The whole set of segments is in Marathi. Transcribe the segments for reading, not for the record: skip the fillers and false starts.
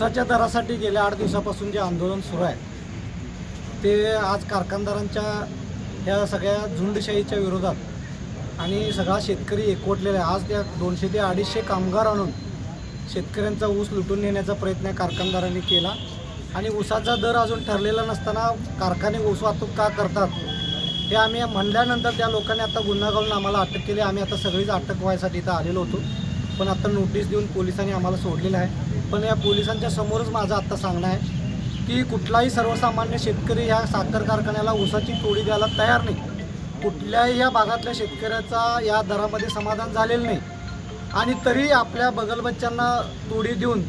ऊसाच्या दरासाठी गेल्या 8 दिवसापासून जे आंदोलन सुरू आहे ते आज कारखानदारांच्या ह्या सगळ्या झुंडशाहीच्या विरोधात आणि सगळा शेतकरी एकवटलेला आहे। आज त्या 200 ते 250 कामगार आणून शेतकऱ्यांचा ऊस लुटून नेण्याचा प्रयत्न कारखानदारांनी केला आणि ऊसाचा दर अजून ठरलेला नसताना कारखाने ऊस वाहतूक का करतात हे आम्ही म्हणल्यानंतर त्या लोकांनी आता गुन्हा घालून आम्हाला अटक केली। आम्ही आता सगळीच अटक व्हायसाठी इथं आलेलो होतो, पण आता नोटीस देऊन पोलिसांनी आम्हाला सोडलेलं आहे। पण या पोलिसांच्या समोरच माझं आता सांगणं आहे की कुठलाही सर्वसामान्य शेतकरी ह्या साखर कारखान्याला ऊसाची तोडी द्यायला तयार नाही। कुठल्याही या भागातल्या शेतकऱ्याचा या दरामध्ये समाधान झालेलं नाही आणि तरी आपल्या बगलबच्च्यांना तोडी देऊन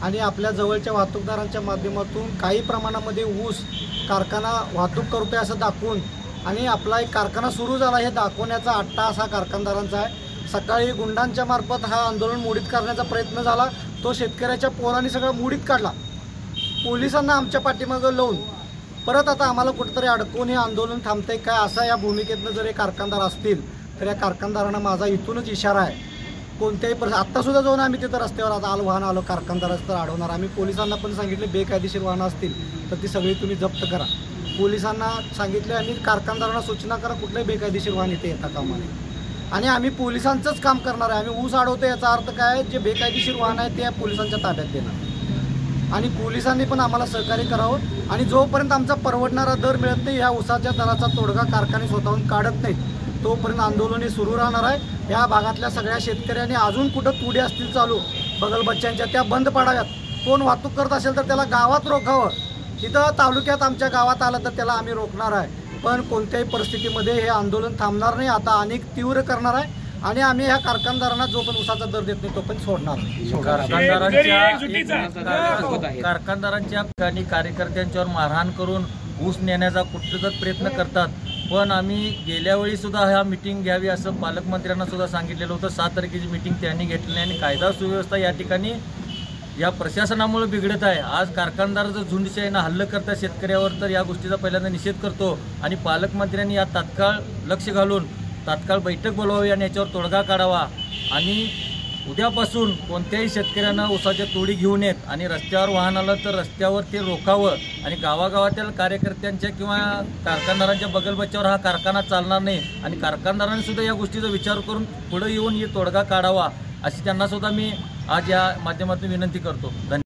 आणि आपल्या जवळच्या वाहतूकदारांच्या माध्यमातून काही प्रमाणामध्ये ऊस कारखाना वाहतूक करतोय असं दाखवून आणि आपला एक कारखाना सुरू झाला हे दाखवण्याचा अट्टाहास हा कारखानदारांचा आहे। सकाळी गुंडांच्या मार्फत हा आंदोलन मोडीत करण्याचा प्रयत्न झाला, तो शेतकऱ्याच्या पोरांनी सगळं मोडीत काढला। पोलिसांना आमच्या पाठीमागं लावून परत आता आम्हाला कुठेतरी अडकवून हे आंदोलन थांबतंय काय असा या भूमिकेतनं जर हे कारखानदार असतील तर या कारखानदारांना माझा इथूनच इशारा आहे। कोणत्याही आत्तासुद्धा जाऊन आम्ही तिथं रस्त्यावर आता वाहन आलो कारखानदाराचं तर अडवणार। आम्ही पोलिसांना पण सांगितले बेकायदेशीर वाहनं असतील तर ती सगळी तुम्ही जप्त करा। पोलिसांना सांगितले आणि कारखानदारांना सूचना करा कुठल्याही बेकायदेशीर वाहन इथे येता कामा नये आणि आम्ही पोलिसांचंच काम करणार आहे। आम्ही ऊस अडवतो याचा अर्थ काय, जे बेकायदेशीर वाहन आहे ते पोलिसांच्या ताब्यात देणार आणि पोलिसांनी पण आम्हाला सहकार्य करावं आणि जोपर्यंत आमचा परवडणारा दर मिळत नाही, या ऊसाच्या दराचा तोडगा कारखाने स्वतःहून काढत नाहीत तोपर्यंत आंदोलन हे सुरू राहणार आहे। या भागातल्या सगळ्या शेतकऱ्यांनी अजून कुठं तुडे असतील चालू बगलबच्च्यांच्या त्या बंद पाडाव्यात। कोण वाहतूक करत असेल तर त्याला गावात रोखावं, तिथं तालुक्यात आमच्या गावात आलं तर त्याला आम्ही रोखणार आहे। पण कोणत्याही परिस्थितीमध्ये हे आंदोलन थांबणार नाही, आता अनेक तीव्र करणार आहे आणि आम्ही ह्या कारखानदारांना जो पण ऊसाचा दर देत नाही तो पण सोडणार नाही। कारखानदारांच्या ठिकाणी कार्यकर्त्यांच्यावर मारहाण करून ऊस नेण्याचा कुठलाच प्रयत्न करतात, पण आम्ही गेल्या वेळी सुद्धा ह्या मीटिंग घ्यावी असं पालकमंत्र्यांना सुद्धा सांगितलेलं होतं। 7 तारखेची मीटिंग त्यांनी घेतली आणि कायदा सुव्यवस्था या ठिकाणी या प्रशासनामुळे बिघडत आहे। आज कारखानदार जर झुंडशाहीनं हल्ला करतात शेतकऱ्यावर तर या गोष्टीचा पहिल्यांदा निषेध करतो आणि पालकमंत्र्यांनी या तात्काळ लक्ष घालून तात्काळ बैठक बोलवावी आणि याच्यावर तोडगा काढावा आणि उद्यापासून कोणत्याही शेतकऱ्यांना ऊसाच्या तोडी घेऊन येत आणि रस्त्यावर वाहन आलं तर रस्त्यावर ते रोखावं आणि गावागावातील कार्यकर्त्यांच्या किंवा कारखानदारांच्या बगलबच्च्यावर हा कारखाना चालणार नाही आणि कारखानदारांनी सुद्धा या गोष्टीचा विचार करून पुढे येऊन हे तोडगा काढावा अशी त्यांना सुद्धा मी आज या माध्यमातून विनंती करतो। धन्यवाद।